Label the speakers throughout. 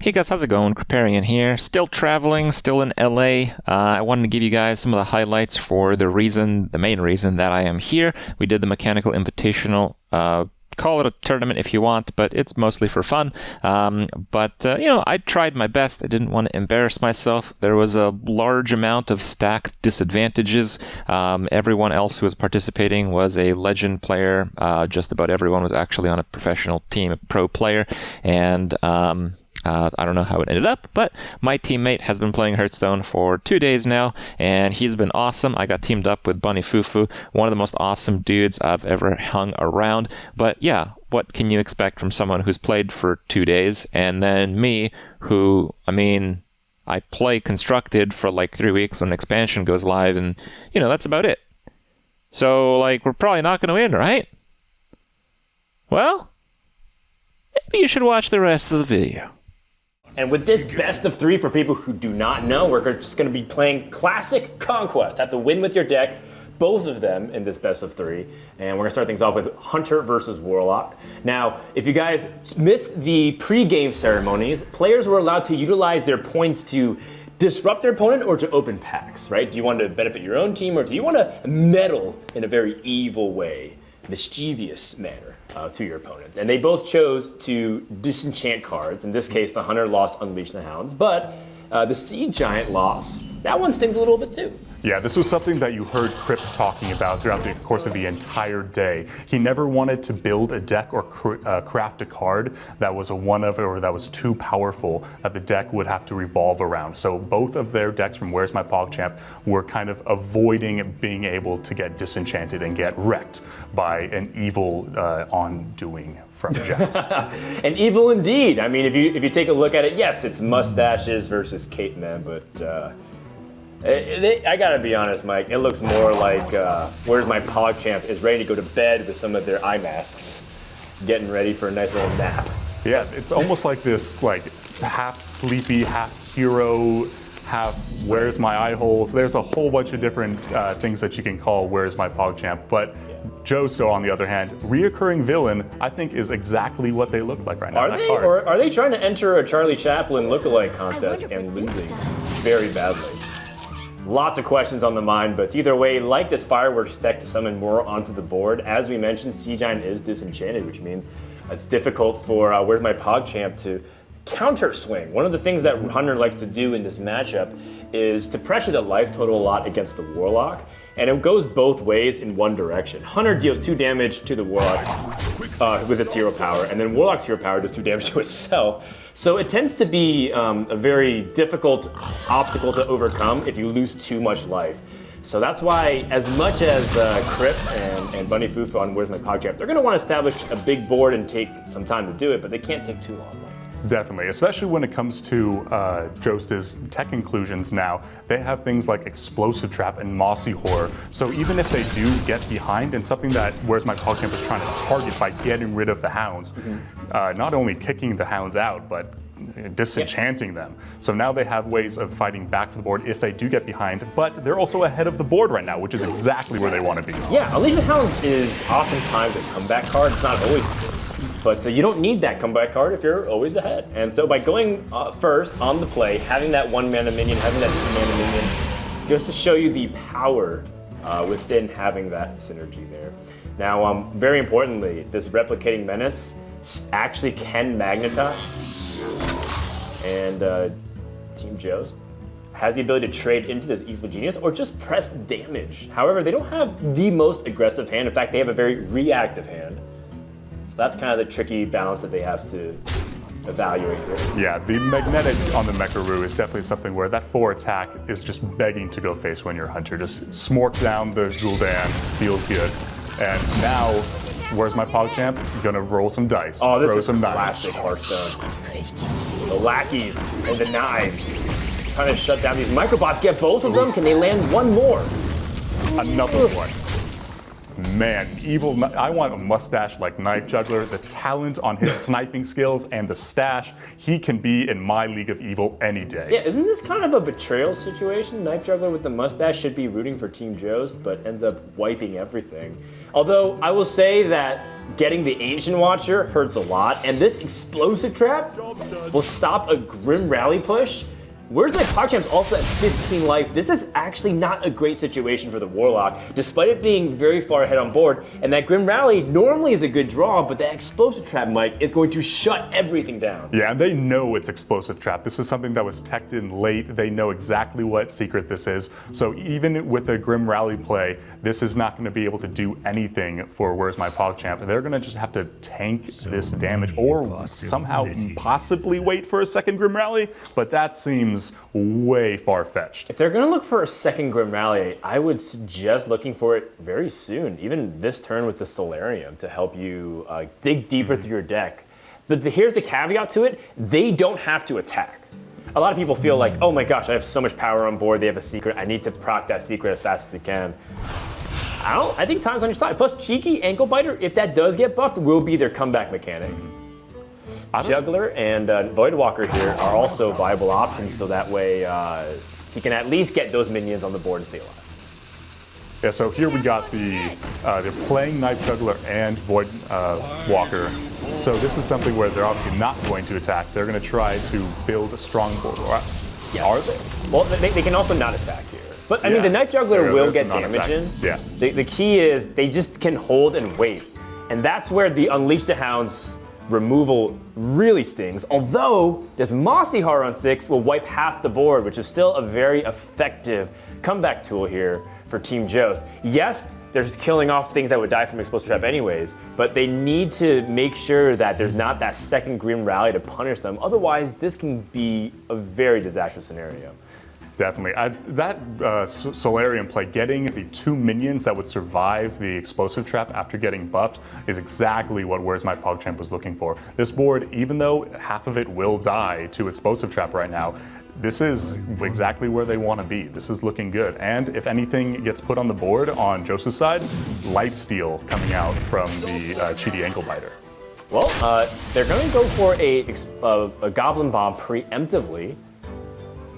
Speaker 1: Hey guys, how's it going? Kripparrian here. Still traveling, still in LA. I wanted to give you guys some of the highlights for the main reason that I am here. We did the Mechanical Invitational. Call it a tournament if you want, but it's mostly for fun. I tried my best. I didn't want to embarrass myself. There was a large amount of stacked disadvantages. Everyone else who was participating was a legend player. Just about everyone was actually on a professional team, a pro player, and I don't know how it ended up, but my teammate has been playing Hearthstone for 2 days now, and he's been awesome. I got teamed up with BunnyFuFuu, one of the most awesome dudes I've ever hung around. But yeah, what can you expect from someone who's played for 2 days? And then me, who, I play Constructed for like 3 weeks when expansion goes live, and, that's about it. So, we're probably not going to win, right? Well, maybe you should watch the rest of the video.
Speaker 2: And with this best of 3, for people who do not know, we're just going to be playing Classic Conquest. Have to win with your deck, both of them in this best of 3. And we're going to start things off with Hunter versus Warlock. Now, if you guys missed the pre-game ceremonies, players were allowed to utilize their points to disrupt their opponent or to open packs, right? Do you want to benefit your own team, or do you want to meddle in a very evil way, mischievous manner? To your opponents. And they both chose to disenchant cards. In this case, the Hunter lost Unleash the Hounds, but the Sea Giant lost. That one stings a little bit too.
Speaker 3: Yeah, this was something that you heard Kripp talking about throughout the course of the entire day. He never wanted to build a deck or craft a card that was a one of or that was too powerful that the deck would have to revolve around. So both of their decks from Where's My PogChamp were kind of avoiding being able to get disenchanted and get wrecked by an evil on-doing from Joust.
Speaker 2: An evil indeed. If you take a look at it, yes, it's mustaches versus Kate Man, but I gotta be honest, Mike, it looks more like Where's My PogChamp is ready to go to bed with some of their eye masks, getting ready for a nice little nap.
Speaker 3: Yeah, it's almost like this half sleepy, half hero, half Where's My eye holes. There's a whole bunch of different things that you can call Where's My PogChamp, but Josto, on the other hand, reoccurring villain, I think is exactly what they look like right now.
Speaker 2: Are they? Or are they trying to enter a Charlie Chaplin lookalike contest and losing very badly? Lots of questions on the mind, but either way, like this Fireworks deck to summon more onto the board. As we mentioned, Sea Giant is disenchanted, which means it's difficult for Where's My PogChamp to counter swing. One of the things that Hunter likes to do in this matchup is to pressure the life total a lot against the Warlock, and it goes both ways in one direction. Hunter deals 2 damage to the Warlock with its hero power, and then Warlock's hero power does 2 damage to itself. So it tends to be a very difficult obstacle to overcome if you lose too much life. So that's why, as much as Kripp and BunnyFuFuu on Where's My PogChamp, they're going to want to establish a big board and take some time to do it, but they can't take too long.
Speaker 3: Definitely, especially when it comes to Jost's tech inclusions now. They have things like Explosive Trap and Mossy Horror. So even if they do get behind, and something that Where's My PogChamp is trying to target by getting rid of the Hounds, not only kicking the Hounds out, but disenchanting them. So now they have ways of fighting back for the board if they do get behind, but they're also ahead of the board right now, which is exactly where they want to be.
Speaker 2: Yeah, Unleash the Hounds is oftentimes a comeback card. It's not always the case. But you don't need that comeback card if you're always ahead. And so by going first on the play, having that 1-mana minion, having that 2-mana minion, just to show you the power within having that synergy there. Now, very importantly, this Replicating Menace actually can magnetize. And Team Joust has the ability to trade into this Evil Genius or just press damage. However, they don't have the most aggressive hand. In fact, they have a very reactive hand. That's kind of the tricky balance that they have to evaluate here.
Speaker 3: Yeah, the magnetic on the Mecharoo is definitely something where that 4 attack is just begging to go face when you're Hunter. Just smork down the Gul'dan, feels good. And now, Where's My PogChamp? Gonna roll some dice.
Speaker 2: Oh, this
Speaker 3: throw
Speaker 2: is
Speaker 3: some
Speaker 2: classic Hearthstone. The lackeys and the knives. Trying to shut down these microbots. Get both of them? Can they land one more?
Speaker 3: Another one. Man, I want a mustache like Knife Juggler, the talent on his sniping skills and the stash. He can be in my League of Evil any day.
Speaker 2: Yeah, isn't this kind of a betrayal situation? Knife Juggler with the mustache should be rooting for Team Joust, but ends up wiping everything. Although I will say that getting the Ancient Watcher hurts a lot, and this Explosive Trap will stop a Grim Rally push. Where's my PogChamp's also at 15 life? This is actually not a great situation for the Warlock, despite it being very far ahead on board. And that Grim Rally normally is a good draw, but that Explosive Trap, Mike, is going to shut everything down.
Speaker 3: Yeah, and they know it's Explosive Trap. This is something that was teched in late. They know exactly what secret this is. So even with the Grim Rally play, this is not going to be able to do anything for Where's My PogChamp. They're going to just have to tank this damage or somehow possibly wait for a second Grim Rally, but that seems way far-fetched.
Speaker 2: If they're going to look for a second Grim Rally, I would suggest looking for it very soon, even this turn with the Solarium to help you dig deeper through your deck. But here's the caveat to it, they don't have to attack. A lot of people feel like, oh my gosh, I have so much power on board, they have a secret, I need to proc that secret as fast as I can. I think time's on your side. Plus, Cheeky Ankle Biter, if that does get buffed, will be their comeback mechanic. Juggler and Voidwalker here are also viable options, so that way he can at least get those minions on the board and stay alive.
Speaker 3: Yeah, so here we got they're playing Knife Juggler and Voidwalker. So this is something where they're obviously not going to attack. They're going to try to build a strong board.
Speaker 2: Yes.
Speaker 3: Are they?
Speaker 2: Well, they can also not attack here. But I mean, the Knife Juggler will get damage in.
Speaker 3: Yeah.
Speaker 2: The key is they just can hold and wait. And that's where the Unleash the Hound's removal really stings. Although this Mossy Horror on 6 will wipe half the board, which is still a very effective comeback tool here for Team Jost. Yes, they're just killing off things that would die from Explosive Trap anyways, but they need to make sure that there's not that second Grim Rally to punish them. Otherwise, this can be a very disastrous scenario.
Speaker 3: Definitely. That Solarium play, getting the 2 minions that would survive the Explosive Trap after getting buffed, is exactly what Where's My PogChamp was looking for. This board, even though half of it will die to Explosive Trap right now, this is exactly where they want to be. This is looking good. And if anything gets put on the board on Joseph's side, Lifesteal coming out from the Cheeky Ankle Biter.
Speaker 2: Well, they're going to go for a Goblin Bomb preemptively.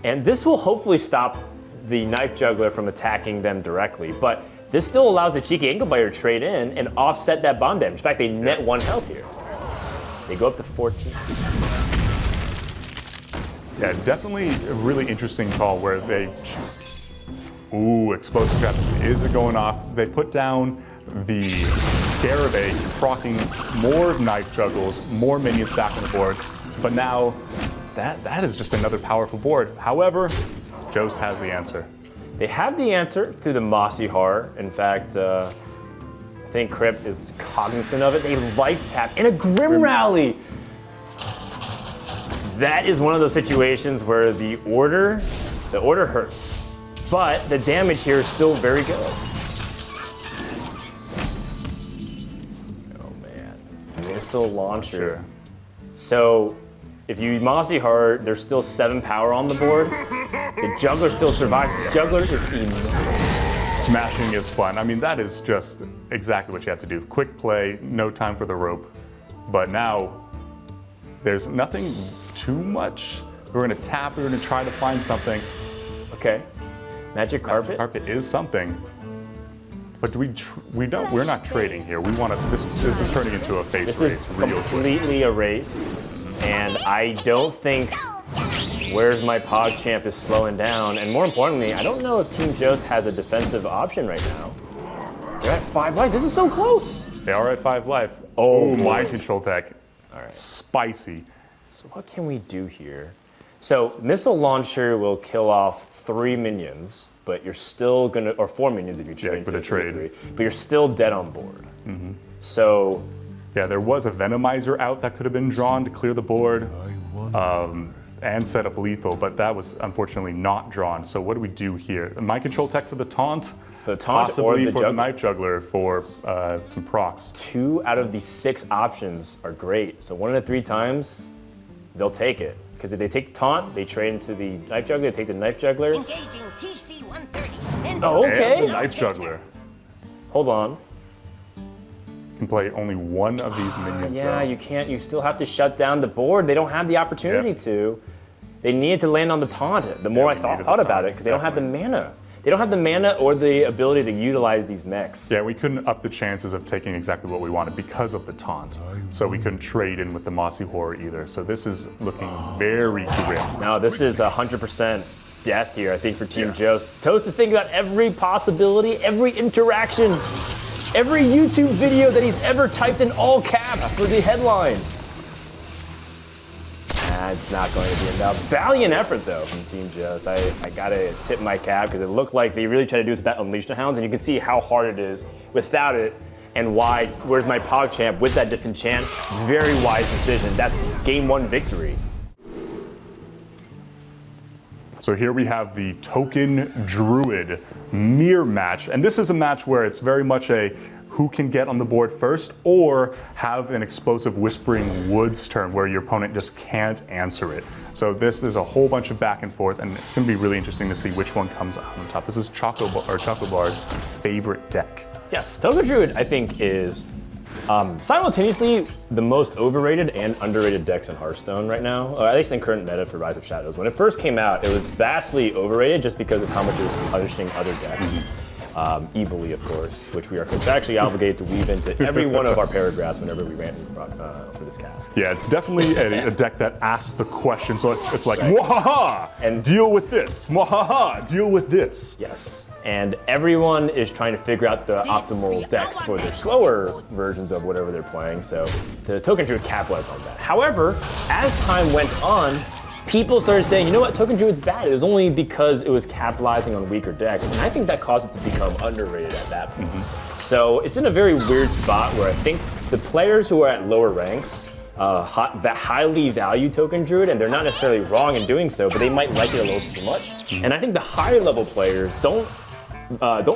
Speaker 2: And this will hopefully stop the Knife Juggler from attacking them directly, but this still allows the Cheeky Ankle Biter to trade in and offset that bomb damage. In fact, they net 1 health here. They go up to 14.
Speaker 3: Yeah, definitely a really interesting call where they... Ooh, Explosive Trap is going off. They put down the Scarabée, proccing more Knife Juggles, more minions back on the board, but now that is just another powerful board. However, Jost has the answer.
Speaker 2: They have the answer through the Mossy Horror. In fact, I think Kripp is cognizant of it. They life tap in a Grim Rally. That is one of those situations where the order hurts, but the damage here is still very good. Oh man, Missile Launcher.
Speaker 3: Sure.
Speaker 2: So if you Mossy Horror, there's still 7 power on the board. The Juggler still survives. The Juggler is enormous.
Speaker 3: Smashing is fun. I mean, that is just exactly what you have to do. Quick play, no time for the rope. But now, there's nothing too much. We're gonna tap, we're gonna try to find something.
Speaker 2: Okay, Magic Carpet.
Speaker 3: Carpet is something. But we're not trading here. We want to, this is turning into a face
Speaker 2: This
Speaker 3: race
Speaker 2: is
Speaker 3: real quick.
Speaker 2: completely a race. And I don't think Where's My PogChamp is slowing down. And more importantly, I don't know if Team Jost has a defensive option right now. They're at 5 life. This is so close.
Speaker 3: They are at 5 life.
Speaker 2: Oh,
Speaker 3: Mind Control tech.
Speaker 2: All right.
Speaker 3: Spicy.
Speaker 2: So what can we do here? So Missile Launcher will kill off 3 minions, but you're still gonna, or 4 minions if you trade.
Speaker 3: with a trade.
Speaker 2: 3, but you're still dead on board. So
Speaker 3: Yeah, there was a Venomizer out that could have been drawn to clear the board and set up lethal, but that was unfortunately not drawn. So what do we do here? Mind Control tech for the taunt?
Speaker 2: For the taunt
Speaker 3: possibly
Speaker 2: or the
Speaker 3: for the Knife Juggler for some procs.
Speaker 2: 2 out of the 6 options are great. So 1 in 3 times, they'll take it. Because if they take the taunt, they trade into the Knife Juggler, they take the Knife Juggler.
Speaker 4: Engaging TC-130.
Speaker 2: Oh, okay.
Speaker 3: And the Knife Juggler.
Speaker 2: Hold on.
Speaker 3: Can play only 1 of these minions
Speaker 2: Yeah,
Speaker 3: though.
Speaker 2: you can't, you still have to shut down the board. They don't have the opportunity to. They needed to land on the taunt. The more I
Speaker 3: they
Speaker 2: thought
Speaker 3: needed the
Speaker 2: about
Speaker 3: taunt,
Speaker 2: it, because they don't have the mana. they don't have the mana or the ability to utilize these mechs.
Speaker 3: Yeah, we couldn't up the chances of taking exactly what we wanted because of the taunt. So we couldn't trade in with the Mossy Horror either. So this is looking very grim.
Speaker 2: No, this is 100% death here, I think, for Team Jost. Toast is thinking about every possibility, every interaction, every YouTube video that he's ever typed in all caps for the headline. It's not going to be enough. Valiant effort, though, from Team Jost. I gotta tip my cap because it looked like they really tried to do this without Unleash the Hounds, and you can see how hard it is without it, and why Where's My PogChamp with that disenchant. Very wise decision. That's game 1 victory.
Speaker 3: So here we have the Token Druid mirror match, and this is a match where it's very much a who can get on the board first, or have an explosive Whispering Woods turn where your opponent just can't answer it. So this is a whole bunch of back and forth, and it's going to be really interesting to see which one comes out on top. This is XChocoBars' favorite deck.
Speaker 2: Yes, Token Druid, I think, is simultaneously the most overrated and underrated decks in Hearthstone right now, or at least in current meta for Rise of Shadows. When it first came out, it was vastly overrated just because of how much it was punishing other decks. E.V.I.L.est, of course, which we are contractually obligated to weave into every one of our paragraphs whenever we rant for this cast.
Speaker 3: Yeah, it's definitely a deck that asks the question, so it's like, mwahaha, and deal with this, mwahaha, deal with this.
Speaker 2: Yes, and everyone is trying to figure out the optimal decks for their slower versions of whatever they're playing, so the Token Druid capitalized on that. However, as time went on, people started saying, you know what, Token Druid's bad. It was only because it was capitalizing on weaker decks. And I think that caused it to become underrated at that point. So it's in a very weird spot where I think the players who are at lower ranks that highly value Token Druid, and they're not necessarily wrong in doing so, but they might like it a little too much. And I think the higher level players don't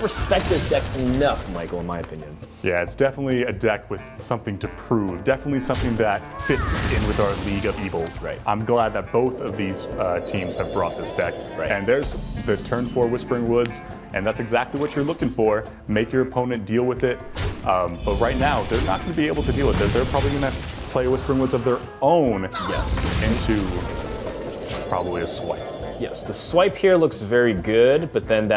Speaker 2: respect this deck enough, Michael, in my opinion.
Speaker 3: Yeah, it's definitely a deck with something to prove. Definitely something that fits in with our League of Evil.
Speaker 2: Right.
Speaker 3: I'm glad that both of these teams have brought this deck.
Speaker 2: Right.
Speaker 3: And there's the turn 4 Whispering Woods, and that's exactly what you're looking for. Make your opponent deal with it. But right now, they're not going to be able to deal with it. They're probably going to play Whispering Woods of their own into probably a swipe.
Speaker 2: Yes, the swipe here looks very good, but then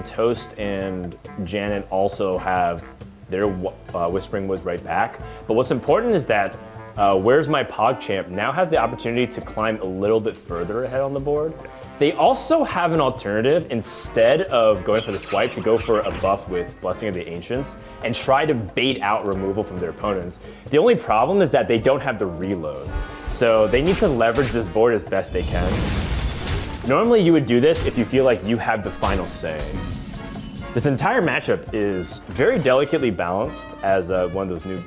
Speaker 2: Toast and Janet also have their Whispering Woods right back. But what's important is that Where's My PogChamp now has the opportunity to climb a little bit further ahead on the board. They also have an alternative instead of going for the swipe to go for a buff with Blessing of the Ancients and try to bait out removal from their opponents. The only problem is that they don't have the reload. So they need to leverage this board as best they can. Normally you would do this if you feel like you have the final say. This entire matchup is very delicately balanced as one of those new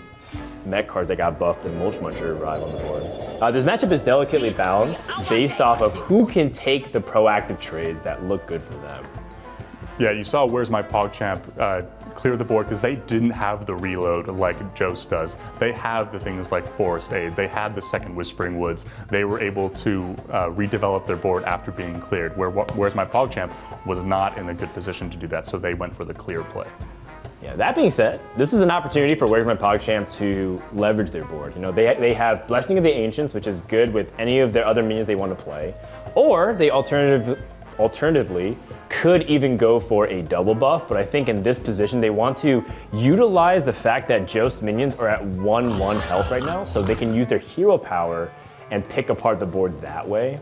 Speaker 2: mech cards that got buffed and Mulch Muncher arrive on the board. This matchup is delicately balanced based off of who can take the proactive trades that look good for them.
Speaker 3: Yeah, you saw Where's My PogChamp clear the board because they didn't have the reload like Jost does. They have the things like Forest Aid. They had the second Whispering Woods. They were able to redevelop their board after being cleared, whereas my PogChamp was not in a good position to do that, so they went for the clear play.
Speaker 2: Yeah, that being said, this is an opportunity for Where's My PogChamp to leverage their board. You know, they have Blessing of the Ancients, which is good with any of their other minions they want to play, or they alternatively could even go for a double buff, but I think in this position they want to utilize the fact that Jost minions are at 1/1 health right now, so they can use their hero power and pick apart the board that way.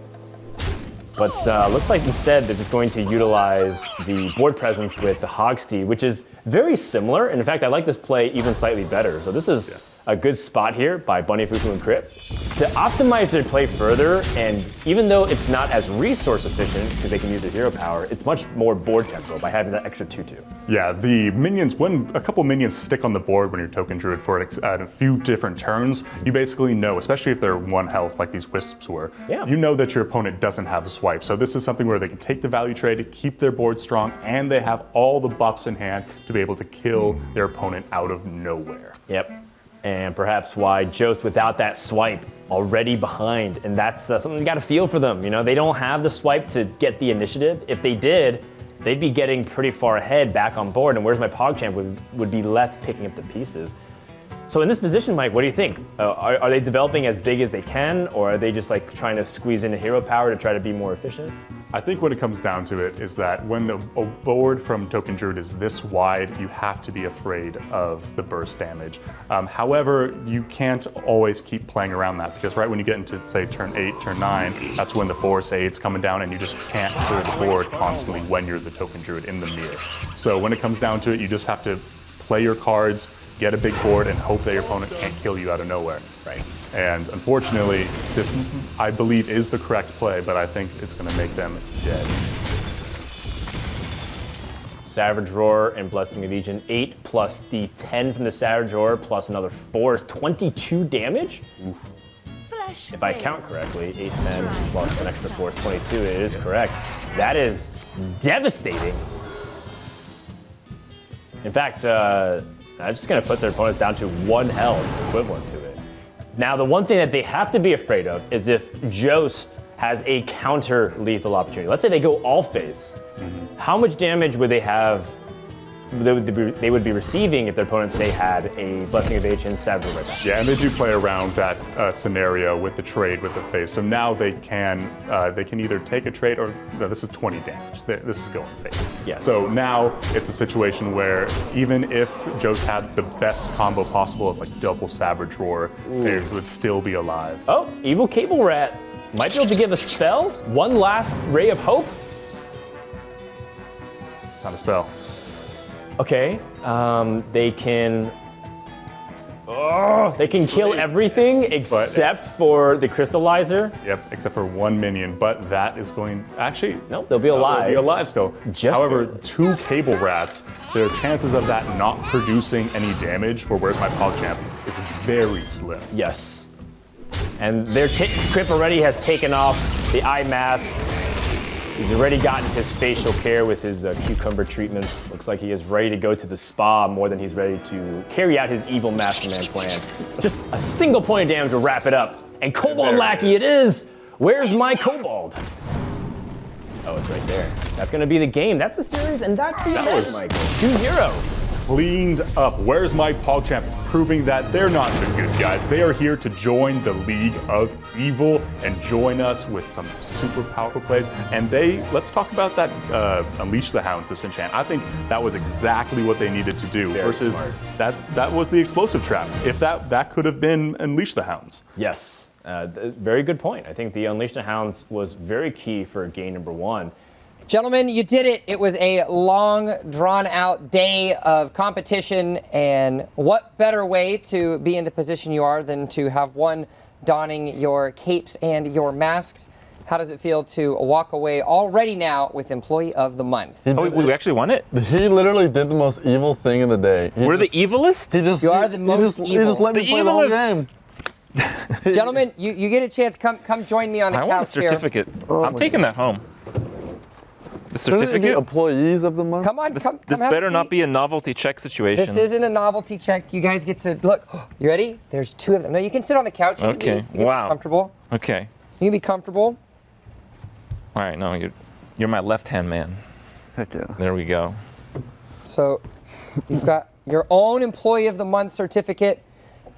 Speaker 2: But looks like instead they're just going to utilize the board presence with the Hogsteed, which is very similar. And in fact, I like this play even slightly better. So this is a good spot here by BunnyFuFuu and Kripp to optimize their play further. And even though it's not as resource efficient because they can use their hero power, it's much more board tempo by having that extra 2/2.
Speaker 3: Yeah, the minions, when a couple minions stick on the board when you're Token Druid for a few different turns, you basically know, especially if they're 1 health like these Wisps were, you know that your opponent doesn't have a swipe. So this is something where they can take the value trade, keep their board strong, and they have all the buffs in hand to be able to kill their opponent out of nowhere.
Speaker 2: Yep. And perhaps why Jost without that swipe already behind, and that's something you got to feel for them. You know, they don't have the swipe to get the initiative. If they did, they'd be getting pretty far ahead back on board, and Where's My PogChamp would be left picking up the pieces. So in this position, Mike, what do you think? Are they developing as big as they can, or are they just like trying to squeeze in the hero power to try to be more efficient?
Speaker 3: I think when it comes down to it is that when a board from Token Druid is this wide, you have to be afraid of the burst damage. However, you can't always keep playing around that because right when you get into, say, turn 8, turn 9, that's when the Force Aid's coming down and you just can't clear the board constantly when you're the Token Druid in the mirror. So when it comes down to it, you just have to play your cards, get a big board, and hope that your opponent can't kill you out of nowhere.
Speaker 2: Right.
Speaker 3: And unfortunately, this, I believe, is the correct play, but I think it's going to make them dead.
Speaker 2: Savage Roar and Blessing of Legion, 8 plus the 10 from the Savage Roar plus another 4 is 22 damage?
Speaker 5: Flesh
Speaker 2: If I count correctly, 8, 10 plus an extra 4 is 22. It is correct. That is devastating. In fact, I'm just going to put their opponents down to 1 health, equivalent to it. Now, the one thing that they have to be afraid of is if Jost has a counter lethal opportunity. Let's say they go all face. How much damage would they have? They would be receiving if their opponent, say, had a Blessing of Ancient Savage right now.
Speaker 3: Yeah, and they do play around that scenario with the trade with the face. So now they can either take a trade or no, this is 20 damage. This is going face.
Speaker 2: Yes.
Speaker 3: So now it's a situation where even if Jost had the best combo possible of like double Savage Roar, they would still be alive.
Speaker 2: Oh, Evil Cable Rat might be able to give a spell. One last ray of hope.
Speaker 3: It's not a spell.
Speaker 2: Okay, they can kill everything except for the Crystallizer.
Speaker 3: Yep, except for 1 minion, but that is going, actually,
Speaker 2: Nope, they'll be alive.
Speaker 3: They'll be alive still.
Speaker 2: Just
Speaker 3: However,
Speaker 2: barely.
Speaker 3: 2 Cable Rats, their chances of that not producing any damage for Where's My PogChamp is very slim.
Speaker 2: Yes. And Kripp already has taken off the eye mask. He's already gotten his facial care with his cucumber treatments. Looks like he is ready to go to the spa more than he's ready to carry out his evil mastermind plan. Just a single point of damage to wrap it up. And Kobold Lackey it is! Where's my Kobold? Oh, it's right there. That's gonna be the game. That's the series, and that's the event, Michael. 2-0.
Speaker 3: Cleaned up. Where's My PogChamp? Proving that they're not the good guys. They are here to join the League of Evil and join us with some super powerful plays. And let's talk about that Unleash the Hounds disenchant. I think that was exactly what they needed to do versus
Speaker 2: smart.
Speaker 3: that was the explosive trap. If that could have been Unleash the Hounds.
Speaker 2: Yes, very good point. I think the Unleash the Hounds was very key for game number 1.
Speaker 6: Gentlemen, you did it. It was a long, drawn-out day of competition, and what better way to be in the position you are than to have one donning your capes and your masks? How does it feel to walk away already now with Employee of the Month?
Speaker 1: Oh, we actually won it?
Speaker 7: He literally did the most evil thing in the day.
Speaker 1: We're the evilest?
Speaker 6: You are the most
Speaker 7: He
Speaker 6: evil.
Speaker 7: just let me play the whole game.
Speaker 6: Gentlemen, you get a chance. Come join me on the
Speaker 1: I want a
Speaker 6: couch here.
Speaker 1: certificate.
Speaker 7: Oh
Speaker 1: I'm
Speaker 7: my
Speaker 1: taking that home. The
Speaker 7: Shouldn't it be
Speaker 1: certificate?
Speaker 7: employees of the month?
Speaker 6: Come on,
Speaker 1: This
Speaker 6: come have
Speaker 1: better
Speaker 6: a
Speaker 1: not
Speaker 6: seat.
Speaker 1: be a novelty check situation.
Speaker 6: This isn't a novelty check. You guys get to look. You ready? There's 2 of them. No, you can sit on the couch. You can
Speaker 1: Okay,
Speaker 6: you can
Speaker 1: wow.
Speaker 6: Be comfortable.
Speaker 1: Okay.
Speaker 6: You can be comfortable.
Speaker 1: All right, no, you're my left-hand man.
Speaker 7: Heck yeah.
Speaker 1: There we go.
Speaker 6: So you've got your own Employee of the Month certificate.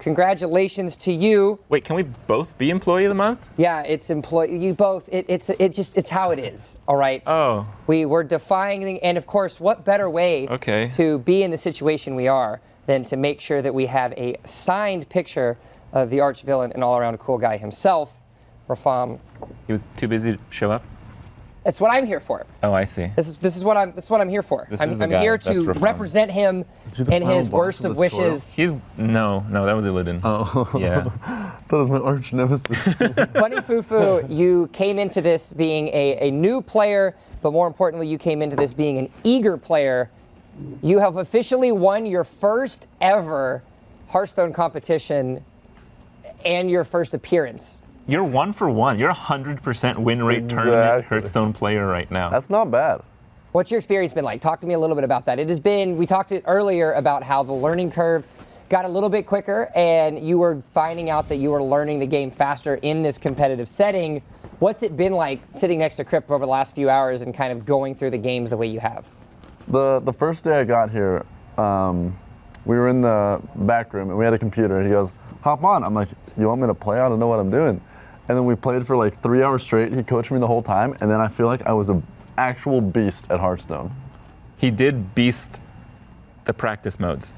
Speaker 6: Congratulations to you.
Speaker 1: Wait, can we both be Employee of the Month?
Speaker 6: Yeah, it's employee. You both. It's how it is. All right.
Speaker 1: Oh,
Speaker 6: We're defying, and of course, what better way
Speaker 1: Okay.
Speaker 6: to be in the situation we are than to make sure that we have a signed picture of the arch villain and all-around cool guy himself, Rafam.
Speaker 1: he was too busy to show up?
Speaker 6: That's what I'm here for.
Speaker 1: Oh, I see.
Speaker 6: This is what I'm here for.
Speaker 1: This
Speaker 6: I'm
Speaker 1: is the
Speaker 6: I'm
Speaker 1: guy.
Speaker 6: here
Speaker 1: That's
Speaker 6: to
Speaker 1: Rafam.
Speaker 6: represent him
Speaker 7: he the
Speaker 6: in
Speaker 7: final
Speaker 6: his
Speaker 7: boss
Speaker 6: worst
Speaker 7: of
Speaker 6: of
Speaker 7: the tutorial?
Speaker 6: wishes.
Speaker 1: No, that was Illidan.
Speaker 7: Oh.
Speaker 1: Yeah.
Speaker 7: That was my arch nemesis.
Speaker 6: BunnyFuFuu, you came into this being a new player, but more importantly, you came into this being an eager player. You have officially won your first ever Hearthstone competition and your first appearance.
Speaker 1: You're 1 for 1. You're a 100% win rate tournament
Speaker 7: Exactly.
Speaker 1: Hearthstone player right now.
Speaker 7: That's not bad.
Speaker 6: What's your experience been like? Talk to me a little bit about that. It has been, we talked earlier about how the learning curve got a little bit quicker and you were finding out that you were learning the game faster in this competitive setting. What's it been like sitting next to Kripp over the last few hours and kind of going through the games the way you have?
Speaker 7: The first day I got here, we were in the back room and we had a computer and he goes, hop on. I'm like, you want me to play? I don't know what I'm doing. and then we played for like 3 hours straight. He coached me the whole time, and then I feel like I was an actual beast at Hearthstone.
Speaker 1: He did beast the practice modes.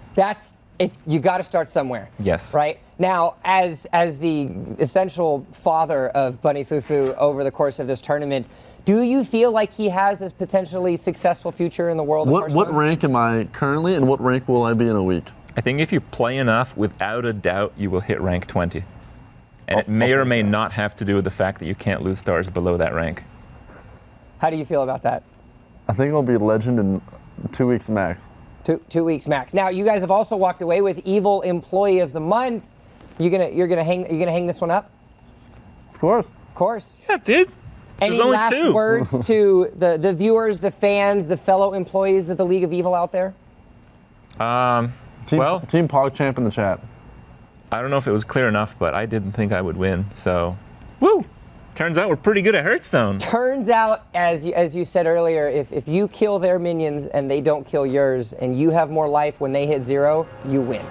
Speaker 6: You got to start somewhere.
Speaker 1: Yes.
Speaker 6: Right? Now, as the essential father of BunnyFuFuu over the course of this tournament, do you feel like he has a potentially successful future in the world of Hearthstone?
Speaker 7: What rank am I currently, and what rank will I be in a week?
Speaker 1: I think if you play enough, without a doubt, you will hit rank 20. And it may or may not have to do with the fact that you can't lose stars below that rank.
Speaker 6: How do you feel about that?
Speaker 7: I think I'll be legend in 2 weeks max.
Speaker 6: 2 weeks max. Now, you guys have also walked away with E.V.I.L. Employee of the Month. You're gonna hang this one up?
Speaker 7: Of course.
Speaker 6: Of course.
Speaker 1: Yeah, dude.
Speaker 6: Any last words to the viewers, the fans, the fellow employees of the League of E.V.I.L. out there?
Speaker 7: Team PogChamp in the chat.
Speaker 1: I don't know if it was clear enough, but I didn't think I would win. So, woo! Turns out we're pretty good at Hearthstone.
Speaker 6: Turns out, as you said earlier, if you kill their minions and they don't kill yours, and you have more life when they hit 0, you win.